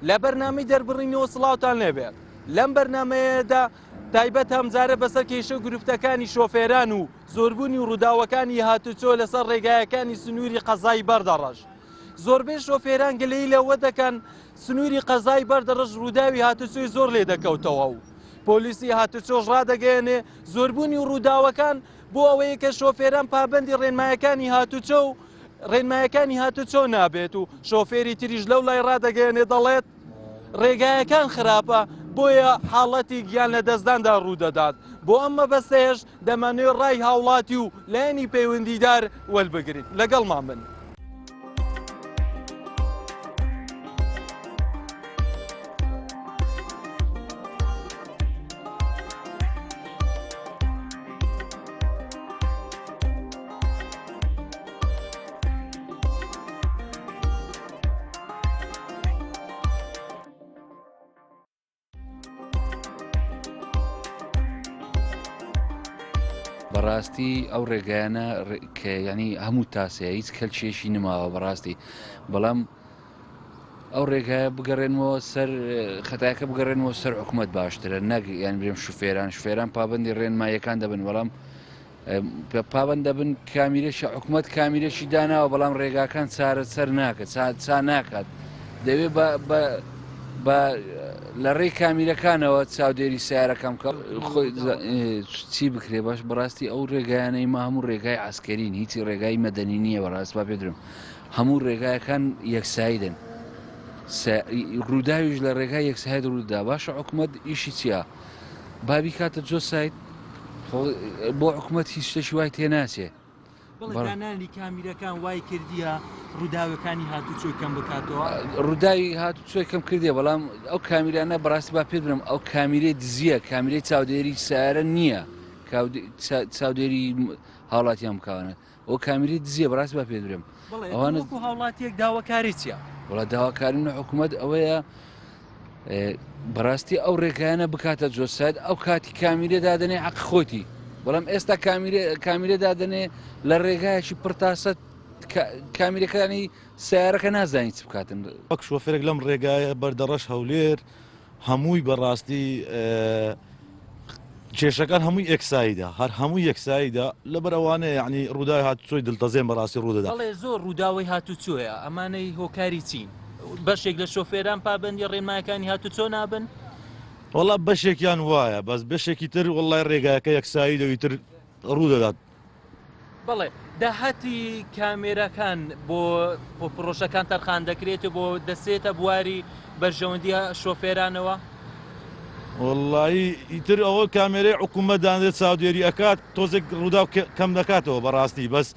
لە بەرنامەی دەربڕینەوە سڵاوتان لێبێت لەم بەرنمەیەدا تایبەت هەمجارە بەسەر کێشە گروفتەکانی شۆفێران و زۆربوونی ڕووداوەکانی هاتوچۆ لەسەر ڕێگایەکانی سنووری قەزای بەردەڕەش زۆربەی شۆفێران گلەی لەوە دەکەن سنووری قەزای بەردەڕەش ڕووداوی هاتوچۆی زۆر لێ دەکەوتەوە و پۆلیسی هاتوچۆش ڕادەگەیەنێ زۆربوونی ڕووداوەکان بۆ ئەوەیە کە شۆفێران پابەندی ڕێنمایەکانی هاتوچۆ و ڕێنمایەکانی هاتوچۆ نابێت و شۆفێری تریش لەو لای ڕادەگەیەنێ دەڵێت ڕێگایەکان خراپە بۆیە حاڵەتی گیان لە دەستداندا ڕوودەدات بۆ ئەمە بەسێش دەمانوێت ڕای هاوڵاتی و لایەنی پەیوەندیدار وەربگریت لەگەڵمان بن. بەڕاستی ئەو ڕێگایانە کە ینی هەموو تاسەیە هیچ کەلچێشی نماوە بەڕاستی بەڵام ئەو ڕێگایە بگەڕێنەوە سەر خەتایەکە بگەڕێنەوە سەر حکوومەت باشترە نەک یان برێم شوفێران پابندی ڕێنمایەکان دەبن بەڵام پابند دەبن کامیرێکی حکوومەت کامیرێکی داناوە بەڵام ڕێگاکان چارە سەر ناکات چا ناکات دەوێت بە لە ڕێی کامیرەکانەوە چاودێری سیارەکەم کە چی بکرێ باش بەڕاستی ئەو ڕێگایانەی ما هەموو ڕێگای عسکەرین هیچی ڕێگای مەدەنی نییە بەڕاست با پێدرم هەموو ڕێگایەکان یەکسایدن ڕووداویش لە ڕێگای یەکساید ڕوودا باشە حکوومەت ئیشی چییە بابی کاتە جۆ سایت بۆ حکوومەت هیچ شتێکی وای تێناچێ بەڵێدانانی کامیرەکان وای کردیە ڕووداوەکانی هاتوچۆی کەم بکاتەوە ڕووداوی هاتوچۆی کەم کردێ بەڵام ئەو کامیرانە بەڕاستی با پێ برم ئەو کامیرەی دزیە کامیرەی چاودێری سیارە نییە چاودێری هاوڵاتیان بکوانە ئەو کامیری دزیە بەڕاستی با پێ برم ئەوانە هاوڵاتیەک داواکاری چیە وڵا داواکارین حکوومەت ئەوەیە بەڕاستی ئەو ڕێگایانە بکاتە جۆسایت ئەو کاتی کامیرە دادنێ عەق خۆتی بەڵام ئێستا کامیرە دادنێ لە ڕێگایەکی پڕتاسە کامیرەکانی سیارەکە نازانی چ بکاتن وەک شۆفێرێک لەم ڕێگایە بەردەڕەش هەولێر هەمووی بەڕاستی کێشەکان هەمووی ئەکسایدا هەر هەمووی یەکسایدا لەبەر ئەوانەیە یعنی ڕووداوی هاتوچۆی دڵتەزێن بەڕاستی ڕوودەدا زۆر ڕووداوی هاتوچۆیە ئەمانەی هۆکاری چین بەشێک لە شۆفێران پابەندی ڕێنمایەکانی هاتوچۆ نابن وەڵا بەشێکیان وایە بەس بەشێکی تر وەڵای ڕێگایەکە یەکسایدەوەی تر ڕوودەدات بەڵێ داهاتی کامێرەکان بۆ پرۆژەکان تەرخان دەکرێت بۆ دەسێتە بواری بەرژەوەندی شۆفێرانەوە وەڵایی ئیتر ئەوە کامێرەی حکوومەت دانرێت چاودێری ئەکات تۆزێک ڕوودا کەم دەکاتەوە بەڕاستی بەس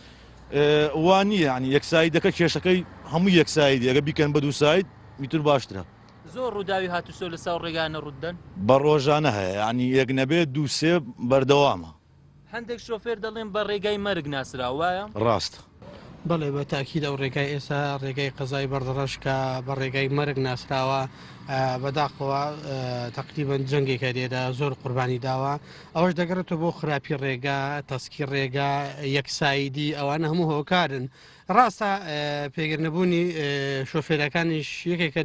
وانە ینی یەکسایدەکە کێشەکەی هەموو یەکسایدی ئەگە بیکەن بە دوو سایت میتر باشترە زۆر ڕووداوی هاتوچۆ لە ساو ڕێگانە ڕوودەن بە ڕۆژانە هەیە ینی یەک نەبێت دوو سێ بەردەوامە هەندێک شۆفێر دەڵێن بە ڕێگای مەرگ ناسراوایە ڕاست بەڵێ بە تاکید ئەو ڕێگای ئێستا ڕێگای قەزای بەردەڕەش کە بە ڕێگای مەرگ ناسراوە بەداخەوە تقریبان جەنگێکە دێدا زۆر قوربانی داوە ئەوەش دەگەڕێتەوە بۆ خراپی ڕێگا تەسکی ڕێگا یەکسایدی ئەوانە هەموو هۆکارن ڕاستە پێگەرنەبوونی شۆفێرەکانیش یەکێکە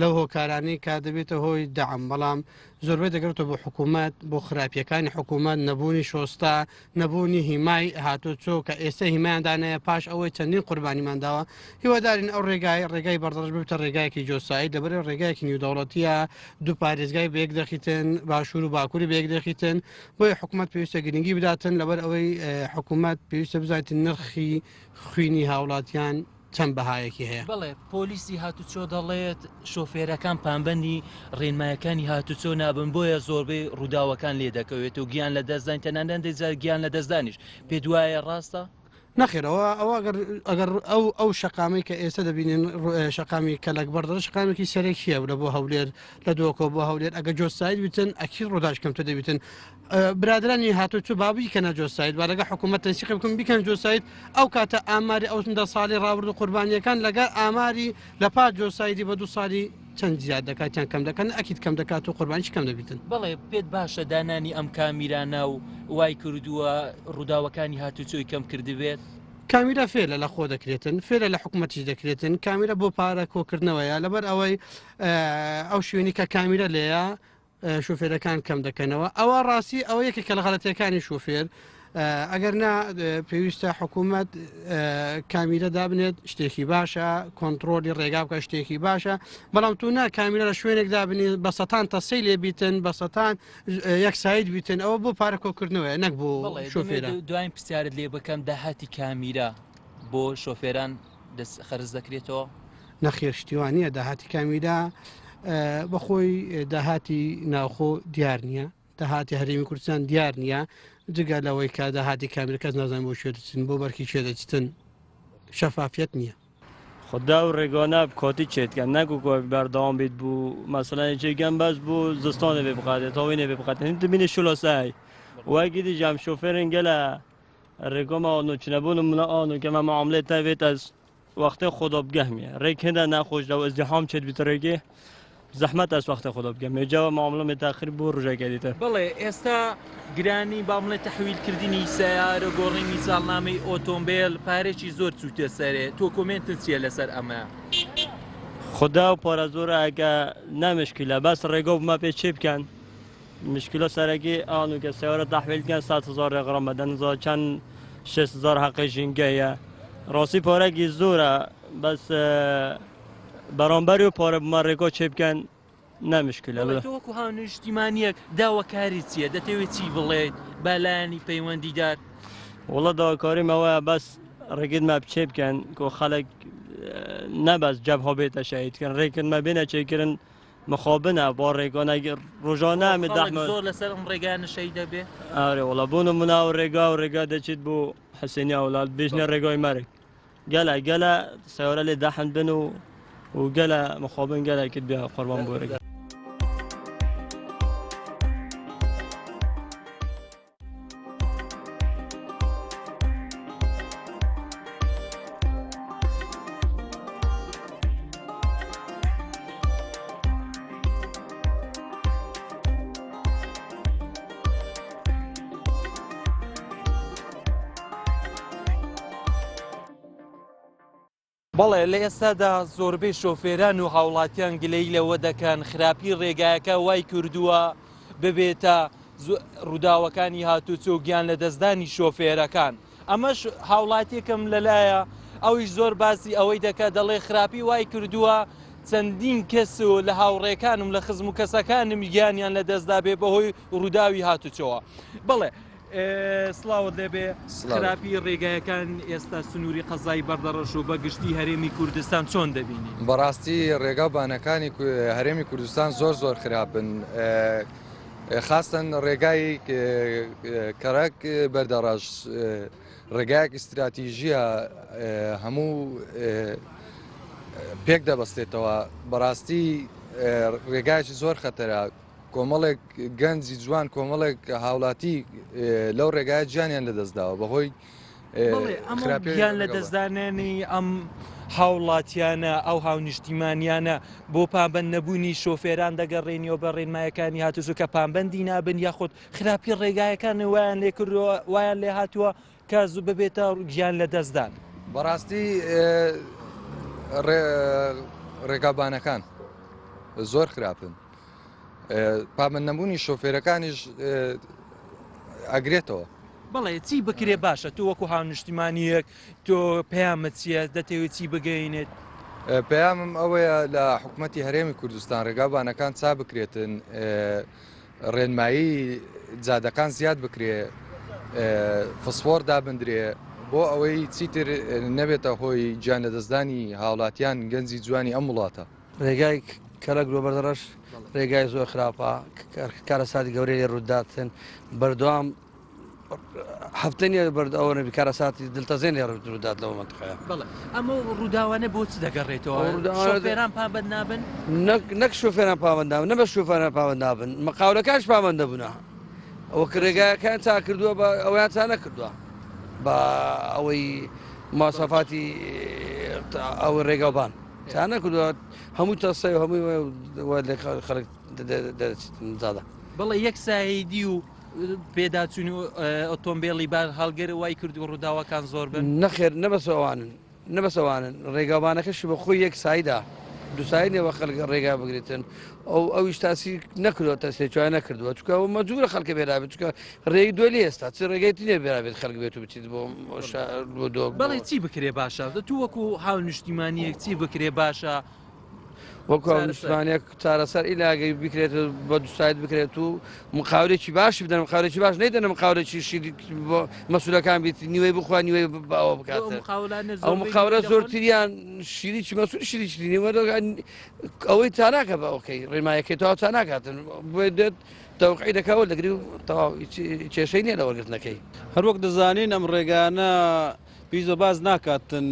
لەو هۆکارانی کا دەبێتە هۆی دەعم بەڵام زۆربەی دەگەڕێتەوە بۆ حکوومەت بۆ خراپیەکانی حکوومەت نەبوونی شۆستا نەبوونی هیمای هاتوچۆ کە ئێستا هیمایاندانەیە پاش ئەوەی چەندین قوربانیمان داوە هیوادارین ئەو ڕێگای بەردەڕەش ببێتە ڕێگایەکی جۆسایی دەبێت ڕێگایەکی نێودەوڵەتیە دوو پارێزگای بەیەک دەخیتن باشوور و باکووری بەیەک دەخیتن بۆیە حکوومەت پێویستە گرنگی بداتن لەبەر ئەوەی حکوومەت پێویستە بزانێت نرخی خوێنی هاوڵاتیان چەند بەهایەکی هەیە بڵێ پۆلیسی هاتوچۆ دەڵێت شۆفێرەکان پامبەندی ڕێنمایەکانی هاتوچۆ نابن بۆیە زۆربەی ڕووداوەکان لێ دەکەوێت و گیان لە دەستدان تەنانەت دەجار گیان لە دەستدانیش پێ دوایە ڕاستە؟ نەخێرەوە ئەگەر ئەو شەقامی کە ئێستا دەبینین شەقامی کەلک بەردەڕ شقامێکی سەرێکیە لە بۆ هەولێر لە دۆکۆ بۆ هەولێر ئەگە جۆسایت بتن ئەکیل ڕۆداش کەمتە دەبیتن برادرانی هاتوچۆ بابی کەنە جۆسایت بارەگە حکوومەت تەنسیق بکەن بیکەن جۆسایت ئەو کاتە ئاماری ئەوەندە ساڵی ڕابرد و قوربانیەکان لەگەر ئاماری لە پاش جۆسایتی بە دوو ساڵی چەند زیاد دەکاتیان کەم دەکەن ئەکیت کەم دەکات و قوربانیش کەم دەبیتن بەڵێ پێت باشە دانانی ئەم کامیرانە و وای کردووە ڕووداوەکانی هاتوچۆی کەم کردبێت کامیرە فێرە لە خۆ دەکرێتن فێرە لە حکوومەتیش دەکرێتن کامیرە بۆ پارە کۆکردنەوەیە لەبەر ئەوەی ئەو شوێنی کە کامیرە لێیە شوفێرەکان کەم دەکەنەوە ئەوە ڕاستی ئەوە یەکێکە لە غەڵەتیەکانی شوفێر ئەگەر نا پێویستە حکوومەت کامیرە دابنێت شتێکی باشە کۆنتترۆلی ڕێگا بکە شتێکی باشە بەڵام تو نا کامیرە لە شوێنێک دابنی بە سەتان تەسەی لێ بیتن بە سەتان یەکسایت بیتن ئەوە بۆ پارە کۆکردنەوەی نەک بۆ شوفێرە دوایین پرسیارت لێ بکەم داهاتی کامیرە بۆ شۆفێران خەرز دەکرێتەوە نەخێشتیوانە داهاتی کامیرە بەخۆی داهاتی ناوخۆ دیار نییە داهاتی هەرێمی کوردستان دیار نییە جگە لەوەی کە داهاتی کامیرە کەس نازان بۆ شوێ دەچن بۆ بەرکی شوێ دەچتن شەفافیت نییە خدا و ڕێگانە کاتی چێتکەن نەگو بەردەوام بیت بوو مەسەلەن چێگەم بەس بوو زستانە بێ بقاتێت تاوینێ بێ بقاتێت هین دبینی شولاسای وەکی دیجام شوفێرن گەلە ڕێگۆمە ئانوچنەبوون منە ئانو کەمە معاملێت تاوێت ئەس وەختێ خۆدا بگەهمیە ڕێک هێدا ناخۆش لەو ئەزدیحام چێت بیت ڕێگێ زەحمەت ئەس وەختە خۆدا بگەم ێجاوە معاملەمێ تاخیر بۆ ڕژێکە دیتە بڵێ ئێستا گرانی بامڵێت تەحویلکردنی سیارە گۆڕینی ساڵنامەی ئۆتۆمبیل پارێکی زۆر چوتە سەرێ تۆ کۆمنتت چیە لەسەر ئەمە خدا و پارە زۆرە ئەگە نامشکیلە بەس ڕێگە بمە پێ چێ بکەن مشکلە سەرەکی ئانو کە سیارە تەحویلکەن 100,000 ڕێغڕەمە دەنزا چەند 6,000 حەقی ژینگەیە ڕاستی پارەکی زۆرە بەس بەڕامبەری و پارە بمە ڕێگۆ چێ بکەن نامشکلە وەکو هاونیشتیمانیەک داواکاری چییە دەتەوێت چی بڵێت بەلایانی پەیوەندیدار وڵە داواکاریمەوە بەس ڕێگت مە بچێ بکەن کۆ خەڵک نەبەس جەبها بێتە شەهیدکردن ڕێکردمە بێنە چێکردن مخابنە بۆ ڕێگۆنە ڕۆژانە زۆر لەسەر ئەم ڕێگانە شەی دەبێ ئارێ وڵە بوون منە و ڕێگا دەچێت بۆ حسێنیا وڵات بێژنە ڕێگای مەرگ گەلە سەوارە لێ داحن بن و گەلە مخابن گەلە کرد بێ قوربان بۆ ڕێگا بەڵێ لە ئێستادا زۆربەی شۆفێران و هاوڵاتیان گلەی لەوە دەکەن خراپی ڕێگایەکە وای کردووە ببێتە ڕووداوەکانی هاتوچۆ گیان لە دەستدانی شۆفێرەکان ئەمەش هاوڵاتیەکەم لەلایە ئەویش زۆر باسی ئەوەی دەکات دەڵێ خراپی وای کردووە چەندین کەس و لە هاوڕێکانم لە خزم و کەسەکانم گیانیان لە دەستدا بێ بەهۆی ڕووداوی هاتوچەوە بڵێ سلااوت دەبێ خراپی ڕێگایەکان ئێستا سنووری قەزای بەردەڕەش و بەگشتی هەرێمی کوردستان چۆن دەبینی بەڕاستی ڕێگا بانەکانی هەرێمی کوردستان زۆر خراپن خاستن ڕێگای کەرەک بەردەڕەش ڕێگایەک استراتیژیە هەموو پێک دەبەستێتەوە بەڕاستی ڕێگایکی زۆر خەتەرە کۆمەڵێک گەنجی جوان کۆمەڵێک هاوڵاتی لەو ڕێگایە گیانیان لەدەستداوە بەهۆی خراپیان لە دەستدانانی ئەم هاوڵاتیانە ئەو هاونیشتیمانیانە بۆ پابند نەبوونی شۆفێران دەگەڕێنیەوە بە ڕێنمایەکانی هاتووە کە پابندی نابن یاخود خراپی ڕێگایەکان وایان لێ کردووە وایان لێ هاتووە کە زوو ببێتە گیان لە دەستدان بەڕاستی ڕێگابانەکان زۆر خراپن پابند نەبوونی شۆفێرەکانیش ئەگرێتەوە بەڵێ چی بکرێ باشە تۆ وەکو هاونیشتیمانیەک تۆ پەیامت چییە دەتەوێت چی بگەینێت پەیامم ئەوەیە لە حکوومەتی هەرێمی کوردستان ڕێگابانەکان چا بکرێتن ڕێنمایی جادەکان زیاد بکرێ فسفۆر دابدرێ بۆ ئەوەی چیتر نەبێتە هۆی گیان لە دەستدانی هاوڵاتیان گەنجی جوانی ئەم وڵاتە ڕێگای کەرەک لۆ بەردەڕەش ڕێگای زۆر خراپە کارە ساتی گەورەی لێ ڕووداتن بەردەوام هەفتەنیە بەردەوە نەبی کارە ساتی دڵتەزێن لێ ڕوودات لەوە منتقەیە بڵێ ئەمە ڕووداوانە بۆچی دەگەڕێتەوە شۆفێران پابند نابن نەک شۆفێران پابند نابن نەبە شۆفێران پابند نابن مەقاولەکانش پابند دەبوونە ئەوە کە ڕێگایەکان تا کردووە بە ئەویان تا نەکردووە بە ئەوەی ماسەفاتی ئەو ڕێگەبان تا نەکردووە هەموو تەسەی و هەمووی خەڵک دەچێتزادە بڵێ یەک سایدی و پێداچوونی ئۆتۆمبیلی بار هەڵگەر وای کرد و ڕووداوەکان زۆر بن نەخێر نەبەسەوانن ڕێگاوانەکەش بە خۆی یەک سایدا دووسایی نێوە خەڵک ڕێگا بگرێتن ئەویش تاسی نەکردوەتە سێچوان نەکردووە چکە و مەجوورە خەڵکە بێرابێت چکە ڕێی دوێ لێ ئێستا چ ڕێگەیتی نێ بێرابێت خەڵک بێت و بچیت بۆ دۆ بەڵێ چی بکرێ باشە تو وەکو هاو نیشتیمانیەک چی بکرێ باشە وەکو نیشتمانێک چارەسەر ئیلاگەی بکرێت بە دووسایت بکرێت و مقاولێکی باش بدەن مقاولێکی باش نەیدەنە مقاولێکی شیری مەسوولەکان بیت نیوەی بخوا نیوەی باوە بکات ئەو مقاولە زۆرتریان شیریی مەسوول شیریی نیوە ئەوەی تا ناکە بە ئەوکەی ڕێمایەکەیتەوە تا ناکاتن بۆ دێت تەوقعی دەکەوە دەگری و تەواو کێشەی نییە لە وەرگرتنەکەی هەروەک دەزانین ئەم ڕێگانە پیزە باز ناکاتن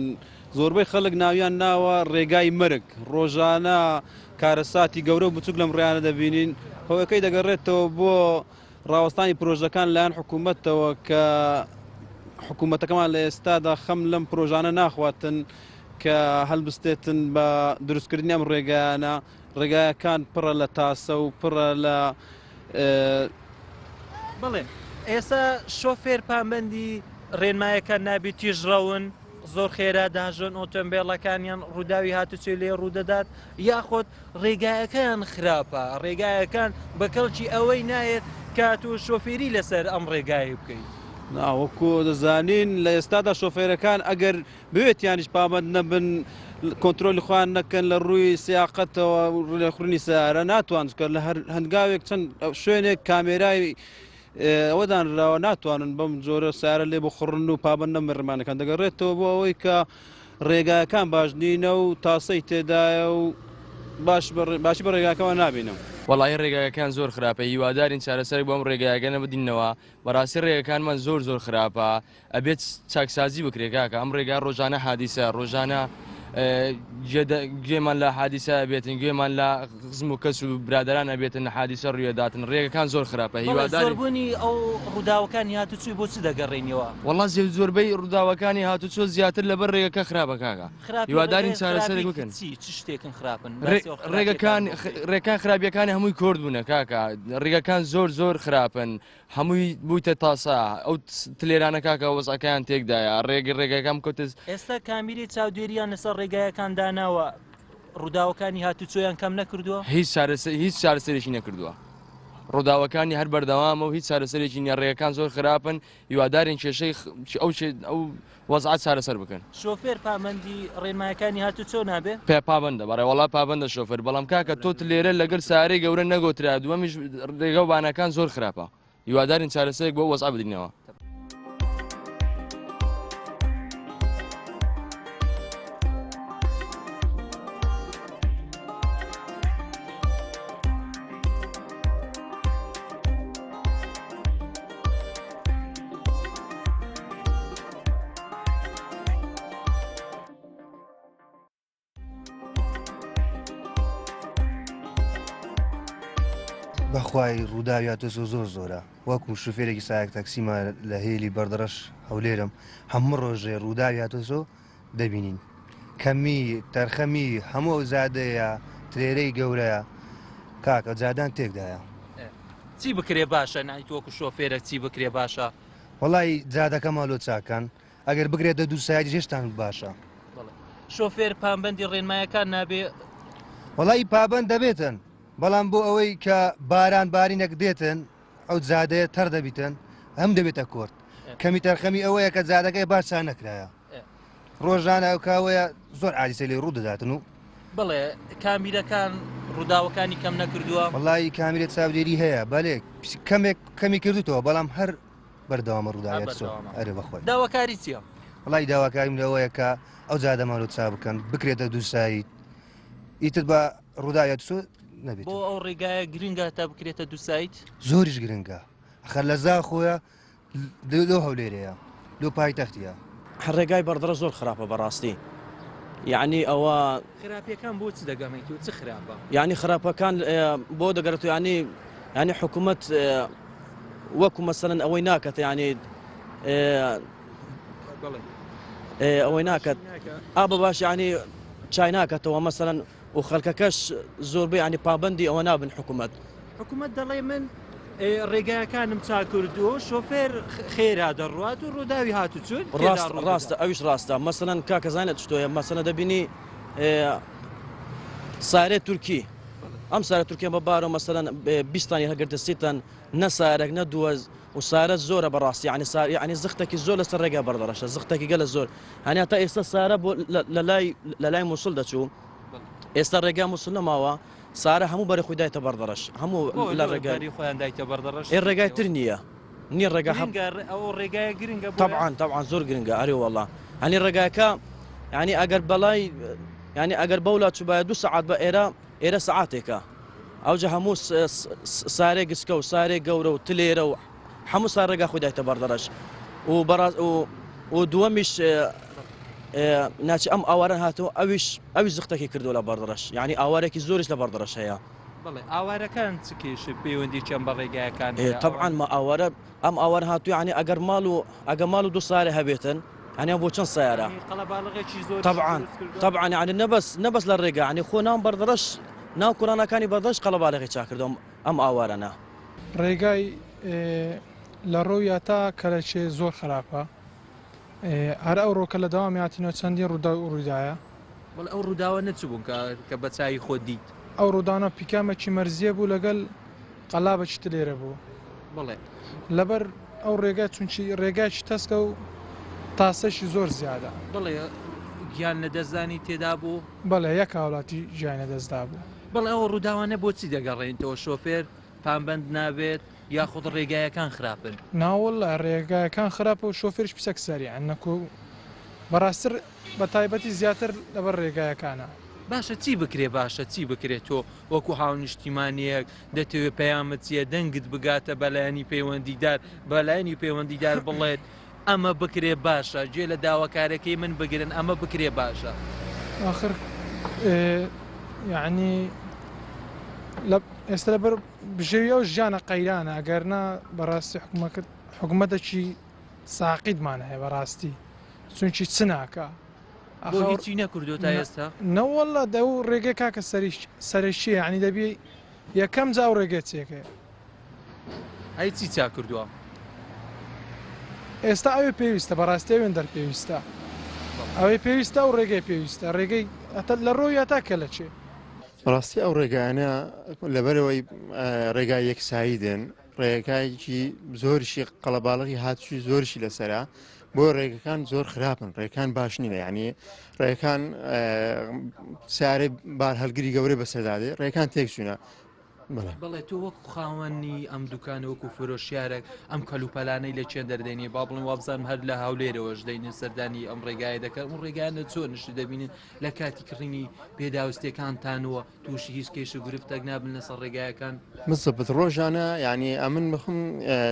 زۆربەی خەڵک ناویان ناوە ڕێگای مرگ ڕۆژانە کارەساتی گەورە و بچوک لەم ڕێیانە دەبینین هەوەکەی دەگەڕێتەوە بۆ ڕاوەستانی پرۆژەکان لایەن حکوومەتەوە کە حکوومەتەکەمان لە ئێستادا خەم لەم پرۆژانە ناخواتن کە هەڵبستێتن بە دروستکردنی ئەم ڕێگایانە ڕێگایەکان پڕە لە تاسە و پڕە لە بڵێ ئێستا شۆفێر پامبەندی ڕێنمایەکان نابێت تیژڕەون زۆر خێرا داژن ئۆتۆمبیلەکانیان ڕووداوی هاتوچێ لێ ڕوودەدات یاخۆت ڕێگایەکان خراپە ڕێگایەکان بە کەڵکی ئەوەی نایێت کات و شۆفێری لەسەر ئەم ڕێگای بکەیت ناوەکو دەزانین لە ئێستادا شۆفێرەکان ئەگەر بوێت یانیش پابند نەبن کۆنتترۆلی خوان نەکەن لە ڕووی سیاقەتەوە لە خوڕنی سیارە ناتوان کرد لە هەنگاوێک چەند شوێنێک کامێرای ئەوەدانراوە ناتوانن بەم جۆرە سیارە لێ بۆ خوڕن و پابند نەمەڕمانەکان دەگەڕێتەوە بۆ ئەوەی کە ڕێگایەکان باش نینە و تاسەی تێدایە و باشی بە ڕێگاکەەوە نابینم وڵی ڕێگایەکان زۆر خراپە هیوادارین چارەسەر بۆم ڕێگایەکانە بدینەوە بەڕاستی ڕێگەکانمان زۆر خراپە ئەبێت چاکسازی بکرێکاکە ئەم ڕێگا ڕۆژانە حادیسە ڕۆژانە گوێمان لە حادیسە بێتن گوێمان لە خزم و کەس و برادران ئەبێتن حادیسە ڕوێداتن ڕێگەکان زۆر خراپە هیواداربوونی ئەو ڕووداوەکانی هاتوچوی بۆچی دەگەڕێنەوە وڵا زۆربەی ڕووداوەکانی هاتوچۆ زیاتر لەبەر ڕێگەکە خراپەکەگە هیوادارین چارەسەرێک بکەن چ شتێکن خراپن ڕێگەکان خراپیەکانی هەمووی کورد بوونە کاکە ڕێگەکان زۆر خراپن هەمووی بوویتە تاسا ئەو تلێرانە کاکە وەزەکەیان تێکدایە ڕێگەکەم کۆتز ئێستا کامیری چاودێریان لەسەر ڕێگایەکان داناوە ڕووداوەکانی هاتوچۆیان کەم نەکردووە هیچ چارەسەرێکی نەکردووە ڕووداوەکانی هەر بەردەوامە و هیچ چارەسەرێکی نیە ڕێگەکان زۆر خراپن هیوادارین کێشەی ئەو وەزعات چارەسەر بکەن شۆفێر پامەندی ڕێنمایەکانی هاتوچۆ نابێت پێ پابندە بەڕێ وڵا پابندە شۆفەر بەڵام کاکە تۆ لێرە لەگەر سارەی گەورە نەگۆترا دووەمیش ڕێگە و بانەکان زۆر خراپە هیوادارین چارەسەرێک بۆ وەزع بدرینەوە بەخوای ڕووداویاتۆ زۆر زۆرە وەکو شوفێرێکی سایەک تەکسیمە لە هێلی بەردەڕەش هەولێرم هەموو ڕۆژێ ڕووداویاتۆ دەبینین کەمی تەرخەمی هەموو زادەیە ترێرەی گەورەیە کاکە جادان تێکدایە چی بکرێ باشە نایت وەکو شۆفێرە چی بکرێ باشە وڵی جادەکە ماڵۆ چاکەن ئەگەر بگرێتە دوو سایت هێشتان باشە شۆفێر پامبەندی ڕێنمایەکان نابێ وڵی پابند دەبێتن بەڵام بۆ ئەوەی کە باران بارینێک دێتن ئەو جادەیە تەر دەبیتن هەم دەبێتە کورت کەمی تەرخەمی ئەوەیە کە جادەکەی باشان نەکرایە ڕۆژانە ئەو کاوەیە زۆر عالیسە لێ ڕوو دەداتن و بڵێ کامیرەکان ڕووداوەکانی کەم نەکردووە وڵی کامیرێت چاودێری هەیە بەڵێ کەمی کردوتەوە بەڵام هەر بەردەوامە ڕووداوێت ئەرێ بەخۆی داواکاری چییە؟ وڵی داواکاریم لەوەیە کە ئەو جادەمانۆ چا بکەن بکرێتە دووسایی ئیتر بە ڕووداوێت نەبێت بۆ ئەو ڕێگایە گرنگە تا بکرێتە دووسایت زۆریش گرنگە خەر لە زا خۆیە لۆ هەولێرەیە لۆ پایتەختیە ڕێگای بەردەڕە زۆر خراپە بەڕاستی یعنی ئەوە خراپیەکان بۆ چ دەگەمێت و چ خراپە یعنی خراپەکان بۆ دەگەڕێت ینی حکوومەت وەکو مەسەرەن ئەوەی ناکات ینی ئەوەی ناکات ئابە باش ینی چای ناکاتەوە مەسەرەن و خەڵکەکەش زۆربەی ینی پابندی ئەوە نابن حکوومەت دەڵێ من ڕێگایەکانم چا کردو شۆفێر خێرا دەڕوات و ڕووداوی هاتوچون ڕاستە ئەویش ڕاستە مەسەن کاکەزانێت شتۆیە مەسەنە دەبینی سارێ تورکی ئەم سارە تورکیان بە بارە مەسەن بیستانی هەگرتە سیتەن نە سارێک نە دووە و سارە زۆرە بەڕاستی ینی زختێکی زۆر لەسەر ڕێگا بەردەڕەشە زختێکی گەلە زۆر هەنیا تا ئێستا سارە بۆ لە لای مووسڵ دەچوو ئێستا ڕێگا مووسڵ نەماوە سارە هەموو بەرە خۆی دایتە بەردەڕەش هەموو لە ڕێگای خۆیان دایتە بەردەڕەش ڕێگای تر نییە نییە ڕێگا ئەو ڕێگای گرنگە طبعاً زۆر گرنگە ئەرێ وەڵا هەنی ڕێگاکە ینی ئەگەر بەڵای ینی ئەگەر بەولا چوبایە 2 سەعات بە ئێرە سەعاتێکە ئەوجە هەموو سارێ گسکە و سارێ گەورە و تلێرە و هەموو سار ڕێگا خۆی دایتە بەردەڕەش و دووەمیش ناچی ئەم ئاوارە هاتەوە ئەویش زختێکی کردو لە بەردەڕەش ینی ئاوارێکی زۆریش لە بەردەڕەش هەیە بڵێ ئاوارەکان چ کێش پەیوەندی چەند بە ڕێگایەکان طبعاً ما ئاوارە ئەم ئاوار هاتووی ینی ئەگەر ماڵ و 2 سارێ هەبێتن هەنیان بۆ چەند سیارە طبعاً ینی نەبەس لە ڕێگا ینی خۆ ناو بەردەڕەش ناو کورانەکانی بەردەش قەڵەباڵغی چاکردم ئەم ئاوارەنە ڕێگای لە ڕۆویە تا کەلەچێ زۆر خراپە هەر ئەو ڕۆکە لە داوامیاتینەوە چەندین ڕوودا و ڕوودایە بەڵ ئەو ڕووداوە نەچبوون کە بە چای خۆ دیت ئەو ڕوودانە پیکامێکی مەرزیە بوو لەگەڵ قەلابەکی لێرە بوو بڵێ لەبەر ئەو ڕێگا چونچی ڕێگایکی تەسکە و تاسەشی زۆر زیادە بڵێ گیان لەدەستدانی تێدا بوو بەڵێ یەک هاوڵاتی ژیانە دەستدا بوو بەڵێ ئەو ڕووداوانە بۆچی دەگەڕێنەوە شۆفێر پامبەند نابێت یاخود ڕێگایەکان خراپن ناوەڵ لە ڕێگایەکان خراپە و شۆفێرش پسەک سەریان نەکو بەڕاستتر بە تایبەتی زیاتر لەبەر ڕێگایەکانە باشە چی بکرێت تۆ وەکو هاو نیشتیمانیەک دەتەوێت پەیامەت چیە دەنگت بگاتە بەلایانی پەیوەندیدار بەلایانی پەیوەندیدار بڵێت ئەمە بکرێ باشە گوێ لە داواکارەکەی من بگرن ئەمە بکرێ باشە آخر یعنی ئێستا لەبەر بژێوی ئەو ژیانە قەیرانە ئەگەرنا بەڕاستی حکوومەتێکی ساقیدمانە هەیە بەڕاستی چونکی چ ناکە بۆ هیچی نەکردو تا ئێستا نەوەڵە دە و ڕێگەی کاکە سەرشیە ینی دەبێ یەکەم جا و ڕێگەت چێکەیە ئەی چی چا کردووە ئێستا ئەوێ پێویستە بەڕاستی وێن دەرپێویستە ئەوەی پێویستە و ڕێگەی پێویستە ڕێگەی لە ڕۆی تا کە لە چێ ڕاستی ئەو ڕێگانە لەبەرەوەی ڕێگای یەکساییدن ڕێگایکی زۆرشی قەڵەباڵغی هاتووی زۆرشی لەسرە بۆ ڕێگەکان زۆر خراپن ڕێکان باش نینە یعنی ڕێکان سارێ بار هەلگری گەورە بەسەردادێ ڕێکان تێکچوونە بەڵێ تۆ وەکو خاوەنی ئەم دوکانە وەکو فرۆشیارێک ئەم کەلوپەلانەی لە چێن دەردێنی با بڵێن وابزانم هەر لە هاولێرەوەش دەینە سەردانی ئەم ڕێگای دەکەن و ڕێگانە چۆن نیشتی دەبینن لە کاتی کڕینی پێداویستەکانتانەوە تووشی هیچ کێش و گرفتەک نابن لەسەر ڕێگایەکان مزبت ڕۆژانە ینی ئەمن بخم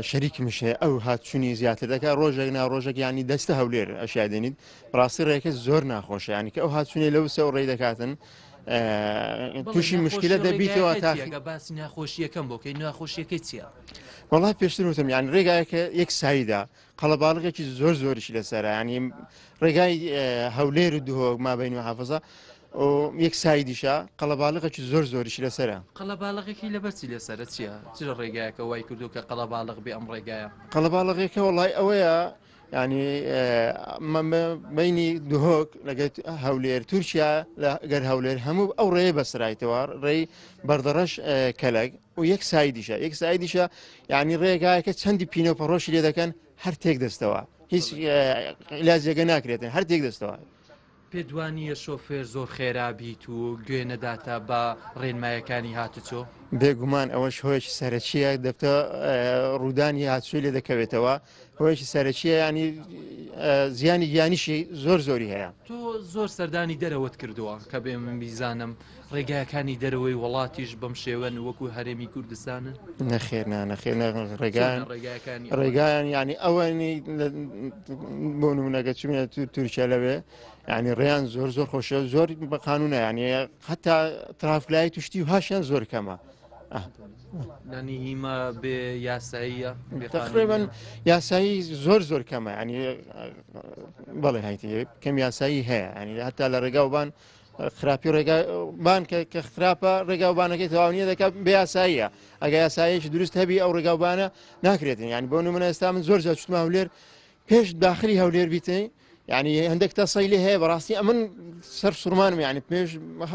شەریکی مشێ ئەو هاتچوونی زیاتر دەکات ڕۆژێک ناڕۆژێک ینی دەستە هەولێر ئەشیادێنیت ڕاستی ڕێکە زۆر ناخۆشە ینی کە ئەو هاتچوونی لەوسە و ڕێ دەکاتن تووشی مشکلە دەبییتەوە تا باسی ناخۆشیەکەم بۆکەی ناخۆشیەکەی چییە؟ وڵات پێشتر وتم یان ڕێگایەکە یەک سایدا قەڵەباڵغێکی زۆر زۆریشی لەسەر ینی ڕێگای هەولێر و دوهۆک مابین و حافظە یەک سایدیشە قەڵەباڵغێکی زۆر زۆریشی لەسرە قەڵەباڵغێکی لەبەرچی لەسرە چییە؟ چ ڕێگایەکە وای کردو کە قەڵەباڵغ بێ ئەم ڕێگایە؟ قەڵەباڵغێکە وڵای ئەوەیە ینی بینی دوهۆک لەگەت هەولێر تورکیا گەر هەولێر هەموو ئەو ڕێ بەسرایتەوە ڕێی بەردەڕەش کەلک و یەک سایدیشە یعنی ڕێگایەکە چەندی پینە پەڕۆشی لێ دەکەن هەر تێک دەستەوە هیچ عیلاجێگە ناکرێتن هەر تێک دەستەوە پێدوانیە شۆفێر زۆر خێرابیت و گوێ نەداتە بە ڕێنمایەکانی هاتوچۆ بێگومان ئەوەش هۆیەکی سەرەکیە دەبتە ڕوودانی هاتووی لێ دەکەوێتەوە هۆیەکی سەرەکیە ینی زیانی گیانیشی زۆر زۆری هەیە تۆ زۆر سەردانی دەرەوەت کردووە کە بێ من بیزانم ڕێگایەکانی دەرەوەی وڵاتیش بەم شێوەن وەکو هەرێمی کوردستانن نەخێر ڕێگایان ینی ئەوەنی بۆ نمونەگە چمێت تورکیا لەوێ ینی ڕێیان زۆر خۆشە زۆر بە قانونە ینی حتا ترافلای توشتی و هاشیان زۆر کەمە نانی هیمە بێ یاساییە تقریبان یاسایی زۆر کەمە ینی بەڵێ هایتی کەم یاسایی هەیە ینی هەتا لە ڕێگاوبان خراپی ڕێگابان کە خراپە ڕێگاوبانەکەی تەواو نیە دەکات بە یاساییە ئەگە یاساییەکی دروست هەبی ئەو ڕێگاوبانە ناکرێتن یعنی بۆ نمونە ئێستا من زۆر جا چوتمە هەولێر پێش داخلی هەولێر بیتەی یعنی هەندێک تاسەی لێ هەیە بەڕاستی ئەمن سەر سوورمانم یعنی پێش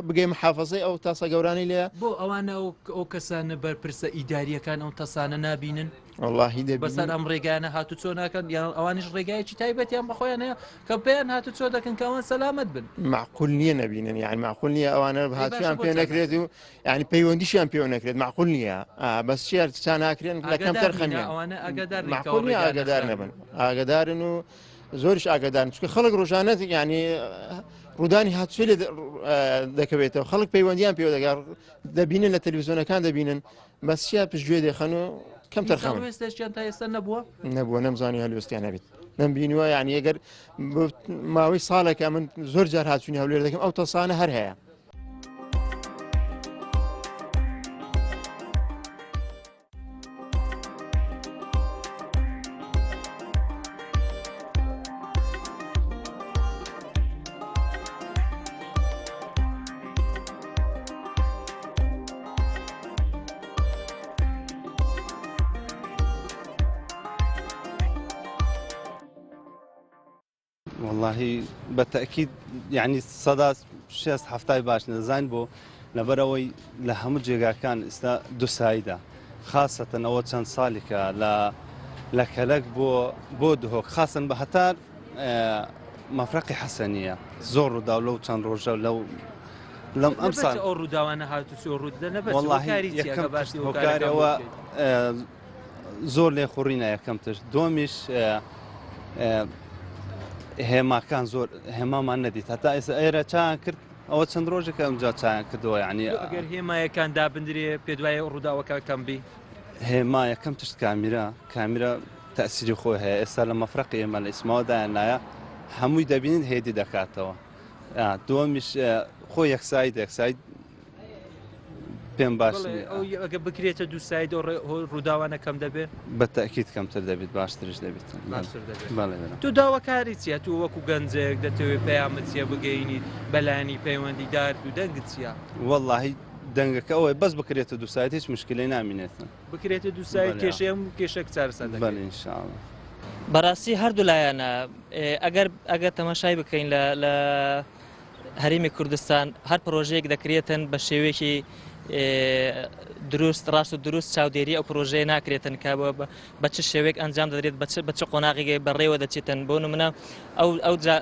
بگەی محافەزەی ئەو تاسە گەورانی لێ بۆ ئەوانە ئەو کەسانە بەرپرسە ئیداریەکان ئەو تەسانە نابینن واللهی بەسەر ئەم ڕێگانە هاتوچۆ ناکەن یان ئەوانش ڕێگایکی تایبەتیان بەخۆیان هەیە کە پێیان هاتوچۆ دەکەن کەوان سەلامت بن معقول نییە نەبینن یعنی معقول نییە ئەوانە هاتویان پێ نەکرێت و یعنی پەیوەندیشیان پێ نەکرێت معقول نییە بەس چیار چا ناکرێن لەکەم تەرخەمیان معقول نییە ئاگدار نەبن ئاگدارن و زۆریش ئاگدارن چکە خەڵک ڕۆژانەت ینی ڕوودانی هاتوچێ لێ دەکەوێتەوە خەڵک پەیوەندیان پێوە دەگار دەبینن لە تەلویزیۆنەکان دەبینن بەسیا پشتگوێ دێخەن و کەم تەرخەمە وێستێشیان تا ئێستا نەبووە نەبووە نەمزانی هەلوێستیان نەبێت نەمبینیوە یعنی ئەگەر ماوەی ساڵێکە من زۆر جار هاتوونی هەولێر دەکەم ئەو تەسانە هەر هەیە والله بەتەکید یعنی سەدا 6 باش نەزان بۆ لەبەرەوەی لە هەموو جێگاکان ئێستا دووساییدا خاصەتەن ئەوە چەند ساڵێکە لە کەلک بۆ دهۆک خاصن بە هەتا مەفرەقی حەسەنیە زۆر ڕوودا لەو چەند ڕۆژە لەم ئەم ساڵ ئەو ڕووداوانە هاتوچۆ ڕوودە نەبێت هۆکاریەوە زۆر لێ خوڕینە یەکەمتر دومیش هێماکان زۆر هێمامان نەدیت هەتا ئێستا ئێرە چیان کرد ئەوە چەند ڕۆژێکە ئەمجا چیان کردەوە یعنی ئەگەر هێمایەکان دابدرێ پێ دوایە ڕووداوەکە کەمبی هێما یەکەم تشت کامیرە تەسیری خۆی هەیە ئێستا لە مەفرەقی ئێمە لە ئیسماوەدایان نایە هەمووی دەبینن هێدی دەکاتەوە دووەمیش خۆی یەکسایت پێم باش ئەگە بکرێتە دووسایت ڕووداوانە کەم دەبێت بەتەکیید کەمتر دەبێت باشترش دەبێت تو داواکاری چیە تو وەکو گەنجێک دەتەوێت پەیامت چیە بگەینی بەلانی پەیوەندی دار و دەنگت چیە وەڵڵاهی دەنگەکە ئەوەی بەس بکرێتە دووسایت هیچ مشکلەی نامینێتن بکرێتە دووسایت کێشەیە کێشەک چارەسەر دەکەن ئینشاءڵڵا بەڕاستی هەردوو لایەنە ئەگەر تەماشای بکەین لە هەرێمی کوردستان هەر پرۆژەیەک دەکرێتن بە شێوەیەکی دروست ڕاست و دروست چاودێری ئەو پرۆژەیە ناکرێتن کە بە چ شێوەیەک ئەنجام دەدرێت بە چ قۆناغی بەڕێوە دەچێتن بۆ نمونە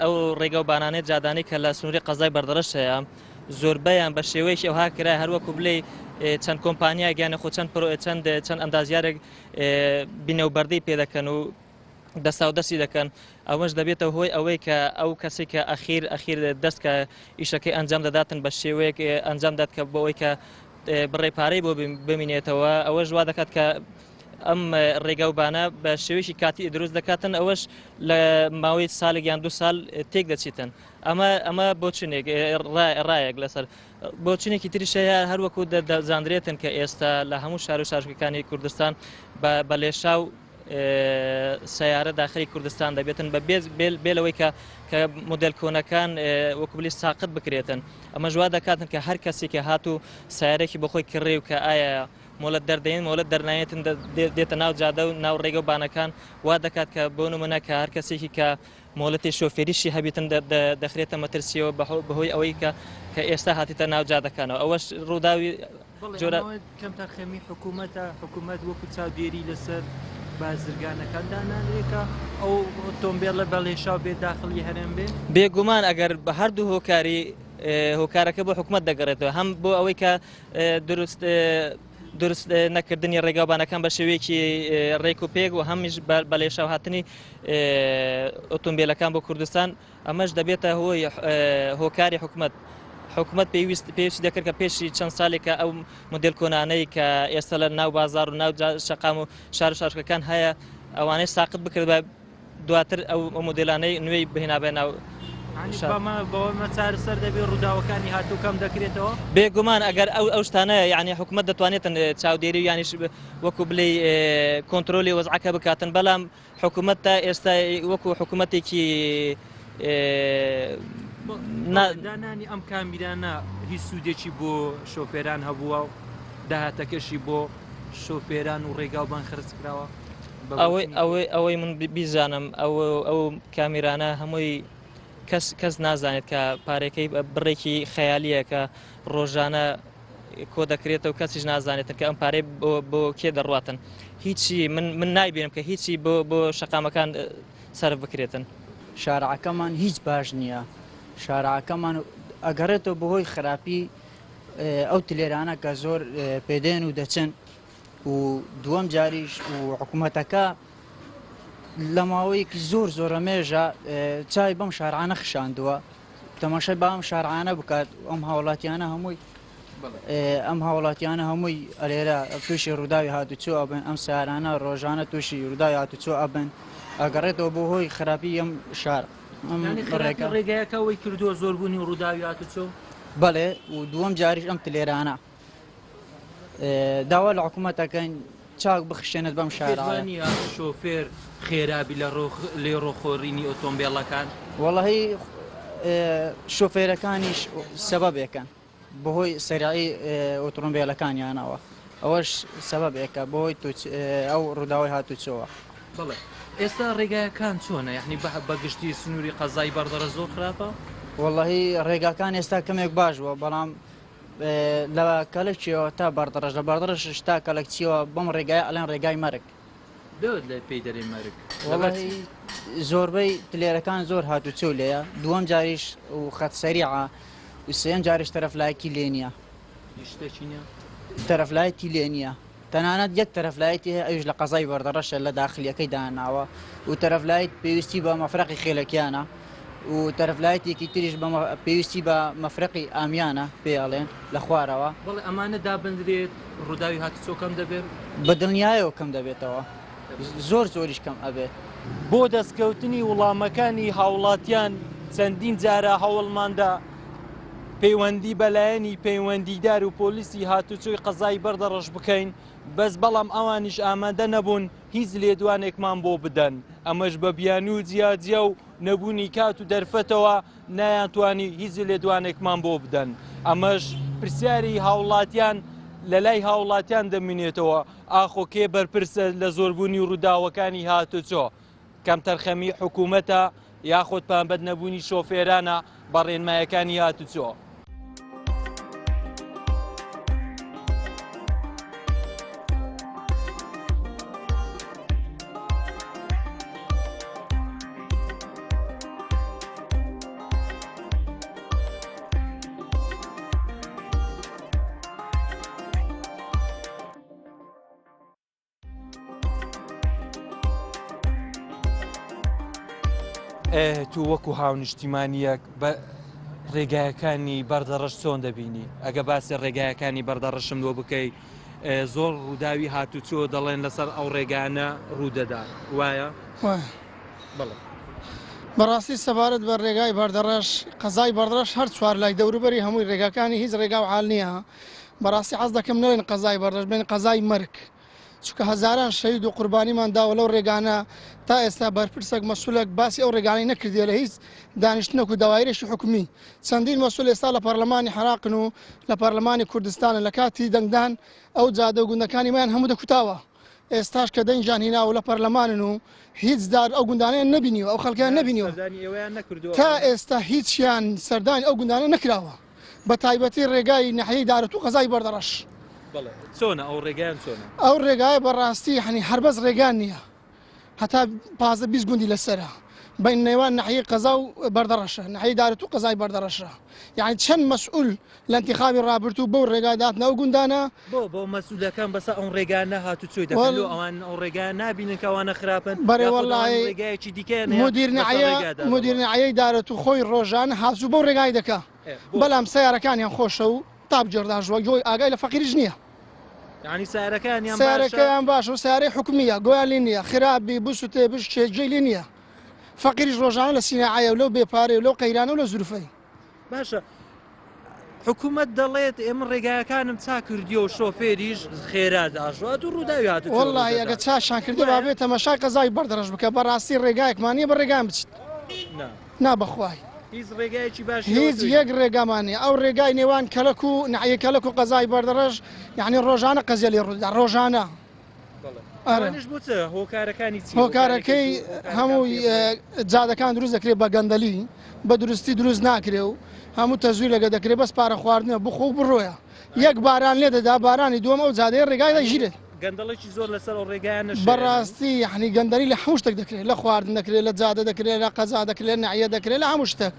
ئەو ڕێگە و بانانەی جادانی کە لە سنووری قەزای بەردەڕەش هەیە زۆربەیان بە شێوەیەکی ئەوها کرا هەروەکو بڵێ چەند کۆمپانیا گیانە خۆ چەند ئەندازیارێک بینەوبەردەی پێ دەکەن و دەستی دەکەن ئەوەش دەبێتە هۆی ئەوەی کە ئەو کەسی کە ئەخیر دەست کە ئیشەکەی ئەنجام دەداتن بە شێوەیەک ئەنجام دات کە بۆەوەی کە بڕێ پارەی بۆ بمینێتەوە ئەوە ژوا دەکات کە ئەم ڕێگەوبانە بە شێوەیەکی کاتی دروست دەکاتن ئەوەش لە ماوەی ساڵێک یان 2 ساڵ تێک دەچیتن ئەمە بۆچنێک ڕایەک لەسەر بۆچنێکی تریشەیە هەروەکو دەزانرێتن کە ئێستا لە هەموو شار و شارکەکانی کوردستان بە لێشاو سیارە داخلی کوردستان دەبێتن بە بێلەوەی کە مدل کۆنەکان وەکوبلی ساقت بکرێتن ئەمە ژوا دەکاتن کە هەر کەسێکی هاتوو سیارێکی بەخۆی کڕێ و کە ئایا مۆلەت دەردەین مۆلەت دەرنایەتن دێتە ناو جادە و ناو ڕێگە و بانەکان وا دەکات کە بۆ نمونە کە هەر کەسێکی کە مۆلەتی شۆفێریشی هەبیتن دەخرێتە مەترسیەوە بەهۆی ئەوەی کە ئێستا هاتیتە ناو جادەکانەوە ئەوەش ڕووداوی جۆرە کەم تا خەمی حکوومەت وەکو چاودێری لەسەر بازرگانەکان دانانێکە ئەو ئۆتۆمبیلە بەڵێشاو بێ داخلی هەرێم بێ بێگومان ئەگەر بە هەردوو هۆکارەکە بۆ حکوومەت دەگەڕێتەوە هەم بۆ ئەوەی کە دروست نەکردنی ڕێگاوبانەکان بە شێوەیەکی ڕێک و پێک و هەمیش بە لێشاو هاتنی ئۆتۆمبیلەکان بۆ کوردستان ئەمەش دەبێتە هۆی هۆکاری حکوومەت پێویستی دەکرد کە پێشی چەند ساڵێکە ئەو مدل کۆنانەی کە ئێستا لە ناو بازار و ناو شەقام و شار و شارکەکان هەیە ئەوانەی ساقت بکرد بە دواتر ئەو مدلانەی نوێی بهێنابێ ناو بەوەمە چارەسەر دەبێت ڕووداوەکانی هاتوو کەم دەکرێتەوە بێگومان ئەگەر ئەو شتانە یعنی حکوومەت دەتوانێتن چاودێری و یانیش وەکو بڵێ کۆنتترۆلی وەزعەکە بکاتن بەڵام حکوومەت تا ئێستا وەکو حکوومەتێکی دانانی ئەم کامیرانە هیچ سوودێکی بۆ شۆفێران هەبووە و داهاتەکەشی بۆ شۆفێران و ڕێگاوبان خرج کراوە ئەوەی من بیزانم ئەو کامیرانە هەمووی کەس نازانێت کە پارێکەی بڕێکی خەیالیە کە ڕۆژانە کۆ دەکرێتەوە و کەسیش نازانێتن کە ئەم پارەی بۆ کێ دەڕاتن هیچی من نایبێنم کە هیچی بۆ شەقامەکان سەرف بکرێتن شارعەکەمان هیچ باش نییە شارعەکەمان ئەگەڕێتەوە بەهۆی خراپی ئەو تلێرانە کە زۆر پێدێن و دەچن و دووەم جاریش و حکوومەتەکە لە ماوەیەکی زۆر مێژە چای بەم شارعانە خشاندووە تەماشای بە ئەم شارعانە بکات ئەم هاوڵاتیانە هەمووی هەمووی ئەلێرە تووشی ڕووداوی هاتوچوو ئەبن ئەم سیارانە ڕۆژانە تووشی ڕووداوی هاتوچوو ئەبن ئەگەڕێتەوە بۆ هۆی خراپی ئەم شار ڕێگایەکەەوەی کردووە زۆربوونی ڕووداوی هاتوچۆ بەڵێ و دووەم جاریش ئەم تلێرانە داوا لە حکوومەتەکەین چاک بخشێنێت بەم شارانی شۆفێر خێرابی لێ ڕۆخۆڕینی ئۆتۆمبیلەکان وەڵی شۆفێرەکانیش سەبەبێکن بەهۆی سەرایی ئۆتۆمبیلەکانیانەوە ئەوەش سەبەبێکە بەهۆی ئەو ڕووداوی هاتوچەوە بڵێ ئێستا ڕێگایەکان چۆنە یعنی بەگشتی سنووری قەزای بەردەرە زۆر خراپە وەڵی ڕێگاکان ئێستا کەمێک باش بووە بەڵام لە کەلێکیەوە تا بەردەڕژ لە بەردەڕش تا کەلەکچیەوە بەم ڕێگای ئەلێن ڕێگای مەرگ دەوت لە پێی دەرێ مەرگ زۆربەی تلێرەکان زۆر هاتوچۆ لێیە دووەم جاریش و خەتسەریعە و سێم جاریش تەرەفلایەکی لێ نییە تەرەفلایەتی لێ نییە تەنانەت یەک تەرەفلایەتی هەیە ئەوش لە قەزای بەردەڕەشە لە داخلیەکەی داناوە و تەرەفلایەت پێویستی بە مەفرەقی خێلەکیانە و تەرەفلایەتێکی تریش پێویستی بە مەفرەقی ئامیانە پێڵێن لە خوارەوە بەڵێ ئەمانە دابدرێت ڕووداوی هاتوچۆ کەم دەبێت بە دڵنیایەوە کەم دەبێتەوە زۆریش کەم ئەبێت بۆ دەستکەوتنی وڵامەکانی هاوڵاتیان چەندین جارە هەوڵماندا پەیوەندی بەلایەنی پەیوەندیدار و پۆلیسی هاتوچۆی قەزای بەردەڕەش بکەین بەس بەڵام ئەوانیش ئامادە نەبوون هیچ لێدوانێکمان بۆ بدەن ئەمەش بە بیان و جیاجیا و نەبوونی کات و دەرفەتەوە نایانتوانی هیچ لێدوانێکمان بۆ بدەن ئەمەش پرسیاری هاوڵاتیان لە لای هاوڵاتیان دەمێنێتەوە ئاخۆ کێ بەرپرسە لە زۆربوونی ڕووداوەکانی هاتوچۆ کەم تەرخەمی حکوومەتە یاخۆت پانبەت نەبوونی شۆفێرانە بە ڕێنمایەکانی هاتوچۆ تو وەکو هاونیشتیمانیەک بە ڕێگایەکانی بەردەڕەش چۆن دەبینی ئەگە باسی ڕێگایەکانی بەردەڕەشم لۆ بکەی زۆر ڕووداوی هاتوچۆ دەڵێن لەسەر ئەو ڕێگانە ڕوودەدات وایە بڵێ بەڕاستی سەبارەت بە ڕێگای بەردەڕەش قەزای بەردەڕەش هەر چوار لای دەوروبەری هەمووی ڕێگاکانی هیچ ڕێگا و حال نییە بەڕاستی حەز دەکەم نڵێن قەزای بەردەڕەش بێن قەزای مەرگ چکە هەزاران شەهید و قوربانیمان داوە لەو ڕێگانە تا ئێستا بەرپرسێک مەسوولێک باسی ئەو ڕێگانەی نەکردێ لە هیچ دانیشتنەک و داوایرێکی حکومی چەندین مەسوول ئێستا لە پەرلەمانی عێراقن و لە پەرلەمانی کوردستانە لە کاتی دەنگدان ئەو جادە و گوندەکانی مایان هەموو دەکوتاوە ئێستاش کە دەنجان هینا و لە پەرلەمانن و هیچ دار ئەو گوندانەیە نەبینیوە ئەو خەڵکیان نەبینیوە تا ئێستا هیچیان سەردانی ئەو گوندانە نەکراوە بە تایبەتی ڕێگای نەحیەی دارەت و قەزای بەردەڕەش چۆنە ئەو ڕێگایان چۆنە ئەو ڕێگایە بەڕاستی هەنی هەربەز ڕێگان نییە هەتا 15 گوندی لەسرە بین نێوان نەحیەی قەزا و بەردەڕەشە نەحیەی دارەت و قەزای بەردەڕەشە یعنی چەند مەسئول لە انتخابی ڕابردوو بەو ڕێگای داتنە ئەو گوندانە بۆ مەسئولەکان بەسە ئەو ڕێگانە هاتوچۆی دەکەن ئەوان ئەو ڕێگایان نابینن کە ئەوانە خراپن بەڕێ وەڵڵاهی ڕێگایەکی دیکەیان مدیر نەحیەی دارەت و خۆی ڕۆژان هاتوو بەو ڕێگای دەکا بەڵام سیارەکانیان خۆشە و تاپ جێرداژوە گۆی ئاگای لە فەقیریش نییە ینی سیارەکەیان باش و سیارەی حکومیە گۆیان لێ نییە خراپی بسوتێ بش کێجێ لێ نییە فەقیریش ڕۆژانە لە سینەعایە و لەو بێپارێ و لەو قەیرانە و لە زروفەی باشە حکوومەت دەڵێت ئێمە ڕێگایەکانم چا کردی و شۆفێریش خێرا داژوات و ڕووداوی هات وەڵڵاهی ئەگە چاشان کردی با بێت تەماشای قەزای بەردەڕەش بکە بەڕاستی ڕێگایەکمانیە بە ڕێگان بچیت نا بەخوای هیچ ڕێگایکی باش هیچ یەک ڕێگامانێ ئەو ڕێگای نێوان کەلک و نعیە کەلک و قەزای بەردەڕەش یعنی ڕۆژانە قەزیە لێ ڕوودا ڕۆژانە هۆکارەکانی هۆکارەکەی هەموو جادەکان دروست دەکرێت بە گەندەلی بە دروستی دروست ناکرێ و هەموو تەزویر لەگە دەکرێت بەس پارە خواردنە بخۆ بڕۆیە یەک باران لێ دەدا بارانی دووەم ئەو جادەیە ڕێگای دەژیرێت گەندەڵێکی زۆر لەسەر ئەو ڕێگایان بەڕاستی یعنی گەندەری لە هەموو شتێک دەکرێت لە خواردن دەکرێت لە جادە دەکرێت لە قەزا دەکرێت نعیە دەکرێت لە هەموو شتێک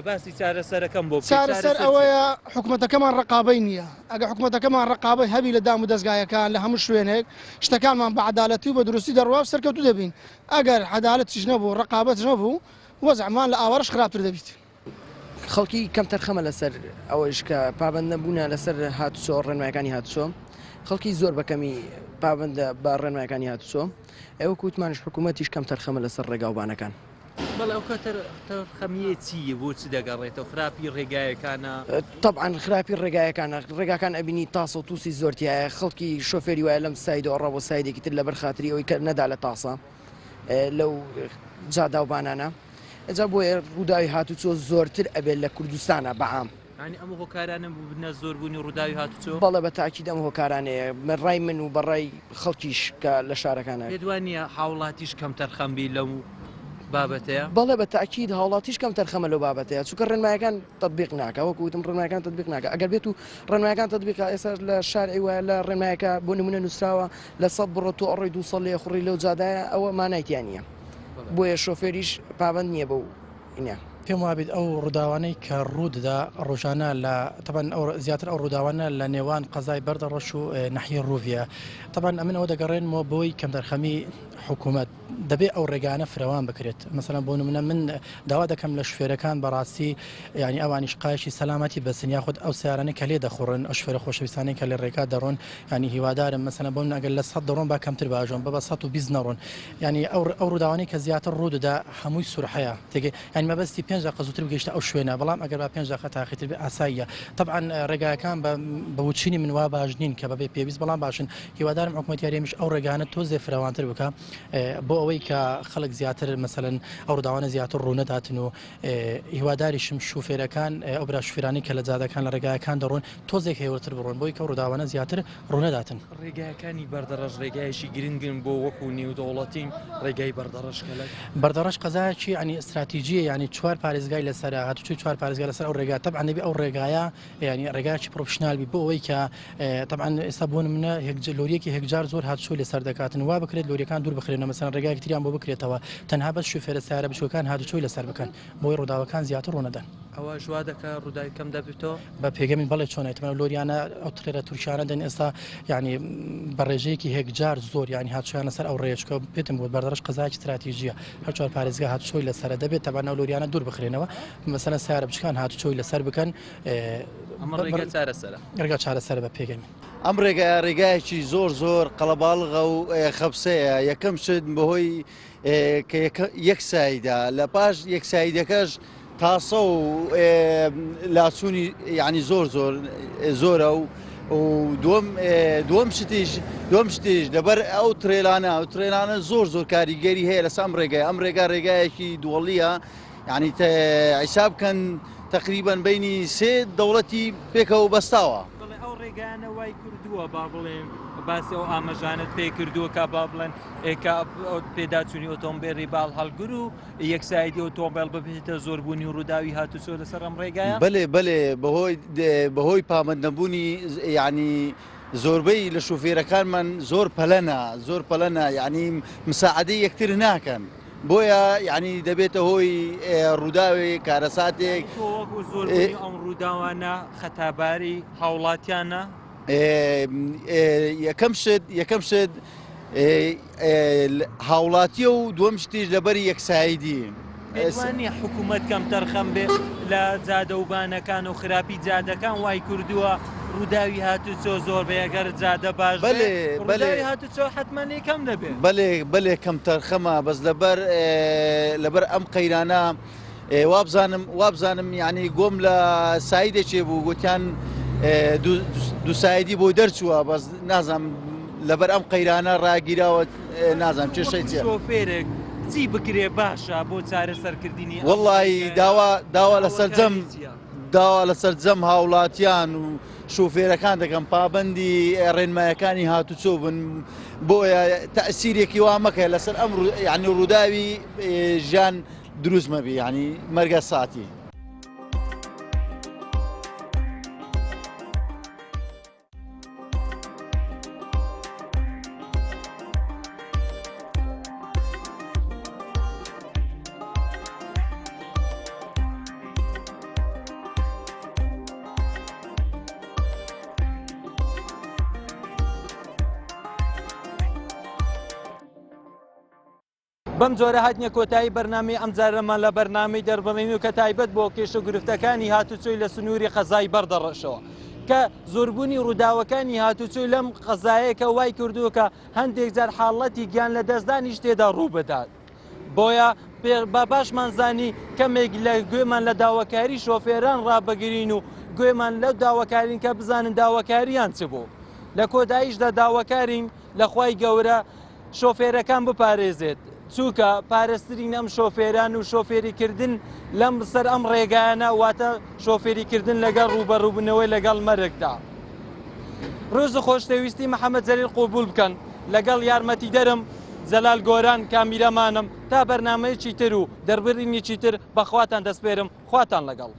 باسی چارەسەرەکەم بۆ چارەسەر ئەوەیە حکوومەتەکەمان ڕقابەی نییە ئەگە حکوومەتەکەمان ڕقابەی هەبی لە دام و دەستگایەکان لە هەموو شوێنێک شتەکانمان بە عەدالەتی و بە دروستی دەڕوا سەرکەوتو دەبین ئەگەر عەدالەتیش نەبوو ڕقابەت نەبوو وەزعمان لە ئاوەڕش خراپتر دەبیت خەڵکی کەم تەرخەمە لەسەر ئەوەش کە پابند نەبوونە لەسەر هاتوچۆ ڕێنمایەکانی هاتوچۆ خەڵکی زۆر بەکەمی پابندە بە ڕێنمایەکانی هاتوچۆ ئێوە کووتمانش حکوومەتیش کەم تەرخەمە لەسەر ڕێگاوبانەکان بەڵێ ئەو خەمیە چیە بۆ چ دەگەڕێتەوە خراپی ڕێگایەکانە طبعاً خراپی ڕێگایەکانە ڕێگاکان ئەبینی تاسە و تووسی زۆرتیایە خەڵکی شۆفێری وایە لەم سایدەوە ڕەوە سایدێکی تر لەبەر خاتری ئەوەی کە نەدا لە تاسە لەو جاداوبانانە ئەجا بۆیە ڕووداوی هاتوچۆ زۆرتر ئەبێت لە کوردستانە بەعام ئەمە هۆکارانە بنە زۆربوونی ڕووداوی هاتوچۆ بەڵێ بە تاکید ئەم هۆکارانەیە ڕای من و بەڕای خەڵکیش کە لە شارەکانە پێدوانە هاوڵاتیش کەم تەرخەمبی لەم بابەتەیە بەڵێ بە تاکید هاوڵاتیش کەم تەرخەمە لەو بابەتەیە چونکە ڕێنمایەکان تەطبیق ناکە وەکوتم ڕێنمایەکان تەطبیق ناکە ئەگەر بێت و ڕێنمایەکان تەطبیق ئێستا لە شارعی وایە لە ڕێنمایەکە بۆ نمونە نووسراوە لە 100 بڕۆ تۆ ئەڕۆی 200 لێ خوڕی لەو جادایە ئەوە مانایتیان نییە بۆیە شۆفێریش پابند نییە بەو ئینە پێم وابێت ئەو ڕووداوانەی کە ڕووددا ڕۆژانە لە تەبەن زیاتر ئەو ڕووداوانە لە نێوان قەزای بەردەڕەش و نەحیە ڕووڤە تەبەن ئەمن ئەوە دەگەڕێنەوە بۆی کەم دەرخەمی حکوومەت دەبێ ئەو ڕێگانە فراوان بکرێت مثلا بۆ نمونە من داوا دەکەم لە شوێرەکان بەڕاستی ینی ئەوانیش قایشی سەلامەتی بەسن یاخود ئەو سیارانە کە لێ دەخۆڕن ئەو شوێرە خۆشەویستانەی کە لە ڕێگا دەڕۆن ینی هیوادارم مثلا بۆ من ئەگەر لە 100 دەڕۆن با کەمتر باژۆن بە 120 نەڕۆن ینی ئەو ڕووداوانەی کە زیاتر ڕووددا هەمووی سورحەیە تێگە ینی مەبەستی 5 دقیقە زووتر بگەیشتە ئەو شوێنە بەڵام ئەگەر با 5 دقیقە تاخیرتر بێ ئاساییە طبعا ڕێگاکان بە وچینی من وا باش نین کە بەبێ پێویست بەڵام باشن هیوادارم حکوومەت یاریێمیش ئەو ڕێگانە تۆزێ فراوانتر بکە بۆ ئەوەی کە خەڵک زیاتر مثلەن ئەو ڕووداوانە زیاتر ڕوونەداتن و هیواداریشم شوفێرەکان ئەو برا شوفێرانی کە لە جادەکان لە ڕێگایەکان دەڕۆن تۆزێک هێورتر بڕۆن بۆی کە ڕووداوانە زیاتر ڕوونەداتن ڕێگایەکانی بەردەڕەش ڕێگایشی گرنگن بۆ وەکو نێودەوڵەتین ڕێگای بەردەڕەشکەلک بەردەڕەش قەزایەکی ینی استراتیژیە ینی 4 پارێزگای لەسەر هاتوچوی 4 پارێزگای لەسەر ئەو ڕێگا طبعا نەبی ئەو ڕێگایە ینی ڕێگایکی پرۆفشنالبی بۆ ئەوەی کە طبعا ئێستا بۆ منە لۆریەکی هێکجار زۆر هاتوچۆ لەسەر دەکاتن وا بکرێت لۆریەکان دوور بخرێنەوە مەسەن ڕێگایەکی تریان بۆ بکرێتەوە تەنها بەس شوفێرە سیارە بچووکان هاتوچۆی لەسەر بکەن بۆی ڕووداوەکان زیاتر ڕوونەدەن ئەوە ژوا دەکە ڕووداوی کەم دەبێتەوە بە پێگەمی بەڵێ چۆنێتمە لۆریانە ئەو ترێرە تورکیانە دەن ئێستا ینی بە ڕێژەیەکی هێکجار زۆر ینی هاتوچیانە سەر ئەو ڕێچکە پێتم بوو بەردەڕەش قەزایکی استراتیژیە هەر 4 پارێزگا هاتوچۆی لەسەر دەبێت تەبەن ئەو لۆریانە دوور بخرێنەوە مەسەلەن سیارە بچکان هاتوچۆی لەسەر بکەن ڕێگا چارەسەرە بە پێگەمی ئەم ڕێگایەکی زۆر قەڵەباڵغە و خەبسەیە یەکەم شت بەهۆی یەک سایدا لە پاش یەک سایدەکەش تاسە و لاچوونی ینی زۆرە و دووەم شتیش لەبەر ئەو ترێلانە زۆر کاریگەری هەیە لەسەر ئەم ڕێگایەکی دووەڵیە ینی حیساب بکەن تقریبا بینی 3 دەوڵەتی پێکەوە بەستاوە ئەو ڕێگانە وای کردووە با بڵێن باسی ئەو ئاماژانت پێ کردووە کا با بڵێن پێداچوونی ئۆتۆمبیلی باڵ هەڵگر و یەکسایدی ئۆتۆمبیل ببێتە زۆربوونی و ڕووداوی هاتوچۆ لەسەر ئەم ڕێگایە بەڵێ بەهۆی پامەندەبوونی ینی زۆربەی لە شوفێرەکانمان زۆر پەلەنە ینی مساعدەی یەکتر ناکەن بۆیە ینی دەبێتە هۆی ڕووداوی کارەساتێک ئەم ڕووداوانە خەتاباری هاوڵاتیانە یەکەم شت هاوڵاتیە و دووەم شتیش لەبەری یەکسایدی پێوانی حکوومەت کەم تەرخەم بێ لە جادەوبانەکان و خراپی جادەکان وای کردووە ڕووداوی هاتوچۆ زۆر بەیەگەر جادە باش ڕووداوی هاتوچۆ حتمەنی کەم دەبێت بەڵێ کەم تەرخەمە بەس لەبەر ئەم قەیرانە وابزانم یعنی گۆم لە سایدێکێ بوو گوتیان دوو سایدی بۆ دەرچووە بەس نازانم لەبەر ئەم قەیرانە ڕاگیراوە نازانم چێشەی شۆفێرێک چی بکرێ باشە بۆ چارەسەرکردنی وەڵی داوا لە سەرجەم هاوڵاتیان و شوفێرەکان دەکەم پابندی ڕێنمایەکانی هاتوچۆ بن بۆیە تەسیرێکی وا مەکە لەسەر ئەم یعنی ڕووداوی ژیان دروست مەبی ینی مەرگە ساتی. بەم جۆرە هاتنیە کۆتایی بەرنامەی ئەم جارەمان لە بەرنامەی دەربڕین و کە تایبەت بۆ کێشە گرفتەکانی هاتوچۆی لە سنووری قەزای بەردەڕەشەوە کە زۆربوونی ڕووداوەکانی هاتوچۆی لەم قەزایەکە وای کردووە کە هەندێک جار حاڵەتی گیان لە دەستدانیش تێدا ڕوو بدات بۆیە بە باشمانزانی کەمێک لە گوێمان لە داواکاری شۆفێران ڕابگرین و گوێمان لەو داواکارین کە بزانن داواکاریان چ بوو لە کۆداییشدا داواکارین لە خوای گەورە شۆفێرەکان بپارێزێت چووکە پارێزترین ئەم شۆفێران و شۆفێریکردن لەم سەر ئەم ڕێگایانە واتە شۆفێریکردن لەگەڵ ڕوبەڕووبنەوەی لەگەڵ مەرگدا. ڕۆژ خۆشەویستی محەممەد جەلیل قوبول بکەن لەگەڵ یارمەتی دەرم جەلال گۆران کامیرەمانم تا بەرنامەیەکی تر و دەربڕینێکی تر بەخواتان دەسپێرم خواتان لەگەڵ.